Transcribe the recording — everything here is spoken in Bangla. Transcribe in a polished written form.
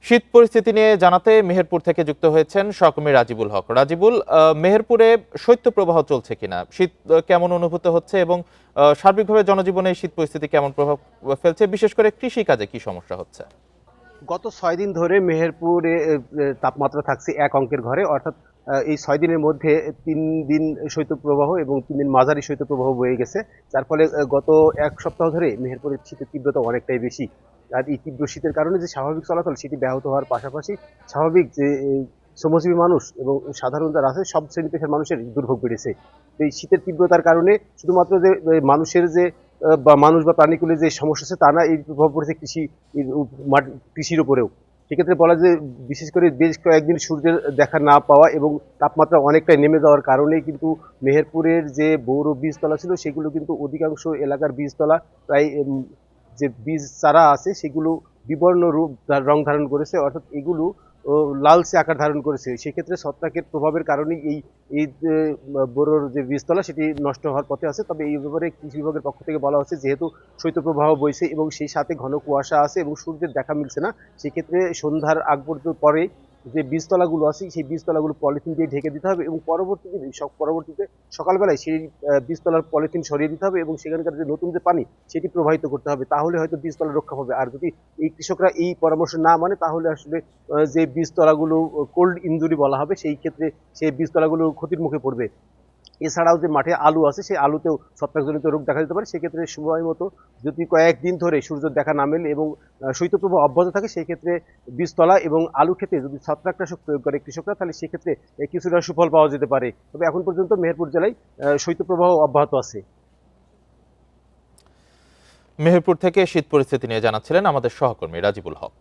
শীত পরিস্থিতি নিয়ে জানাতে মেহেরপুর থেকে যুক্ত হয়েছেন সহকর্মী রাজিবুল হক। রাজিবুল, মেহেরপুরে শৈত্যপ্রবাহ চলছে কিনা, শীত কেমন অনুভূত হচ্ছে এবং সার্বিকভাবে জনজীবনে এই শীত পরিস্থিতি কেমন প্রভাব ফেলছে, বিশেষ করে কৃষি কাজে কি সমস্যা হচ্ছে? গত 6 দিন ধরে মেহেরপুরে তাপমাত্রা থাকছে এক অঙ্কের ঘরে, অর্থাৎ এই 6 দিনের মধ্যে 3 দিন শৈত্যপ্রবাহ এবং 3 দিন মাঝারি শৈত্যপ্রবাহ বয়ে গেছে। যার ফলে গত এক সপ্তাহ ধরে মেহেরপুরের শীতের তীব্রতা অনেকটাই বেশি। আর এই তীব্র শীতের কারণে যে স্বাভাবিক চলাচল সেটি ব্যাহত হওয়ার পাশাপাশি স্বাভাবিক যে শ্রমজীবী মানুষ এবং সাধারণ যারা আছে সব শ্রেণী পেশার মানুষের দুর্ভোগ বেড়েছে। এই শীতের তীব্রতার কারণে শুধুমাত্র যে মানুষের যে বা মানুষ বা প্রাণীকুলের যে সমস্যা আছে তা না, এই প্রভাব পড়েছে কৃষির উপরেও। সেক্ষেত্রে বলা যায়, বিশেষ করে বেশ কয়েকদিন সূর্যের দেখা না পাওয়া এবং তাপমাত্রা অনেকটাই নেমে যাওয়ার কারণেই কিন্তু মেহেরপুরের যে বৌর বীজতলা ছিল সেগুলো কিন্তু অধিকাংশ এলাকার বীজতলা প্রায় যে বীজ চারা আছে সেগুলো বিবর্ণ রং ধারণ করেছে, অর্থাৎ এগুলো লালচে আকার ধারণ করেছে। সেক্ষেত্রে ছত্রাকের প্রভাবের কারণেই এই এই যে বোরোর যে বীজতলা সেটি নষ্ট হওয়ার পথে আছে। তবে এই ব্যাপারে কৃষি বিভাগের পক্ষ থেকে বলা হচ্ছে, যেহেতু শৈত্যপ্রবাহ বইছে এবং সেই সাথে ঘন কুয়াশা আছে এবং সূর্যের দেখা মিলছে না, সেক্ষেত্রে সন্ধ্যার আগ পর্যন্ত পরে যে বীজতলাগুলো আছে সেই বীজতলাগুলো পলিথিন দিয়ে ঢেকে দিতে হবে এবং পরবর্তীতে সকালবেলায় সেই বীজতলার পলিথিন সরিয়ে দিতে হবে এবং সেখানকার যে নতুন যে পানি সেটি প্রবাহিত করতে হবে। তাহলে হয়তো বীজতলা রক্ষা পাবে। আর যদি এই কৃষকরা এই পরামর্শ না মানে, তাহলে আসলে যে বীজতলাগুলো কোল্ড ইনজুরি বলা হবে, সেই ক্ষেত্রে সেই বীজতলাগুলো ক্ষতির মুখে পড়বে। এছাড়াও যে মাঠে আলু আছে সেই আলুতেও ছত্রাকজনিত রোগ দেখা দিতে পারে। সেক্ষেত্রে সময় মতো যদি কয়েকদিন ধরে সূর্যের দেখা না মেলে এবং শৈত্যপ্রবাহ অব্যাহত থাকে, সেই ক্ষেত্রে বীজতলা এবং আলু ক্ষেতে যদি ছত্রাকনাশক প্রয়োগ করে কৃষকরা, তাহলে সেক্ষেত্রে কিছুটা সুফল পাওয়া যেতে পারে। তবে এখন পর্যন্ত মেহেরপুর জেলায় শৈত্যপ্রবাহ অব্যাহত আছে। মেহেরপুর থেকে শীত পরিস্থিতি নিয়ে জানাচ্ছিলেন আমাদের সহকর্মী রাজিবুল হক।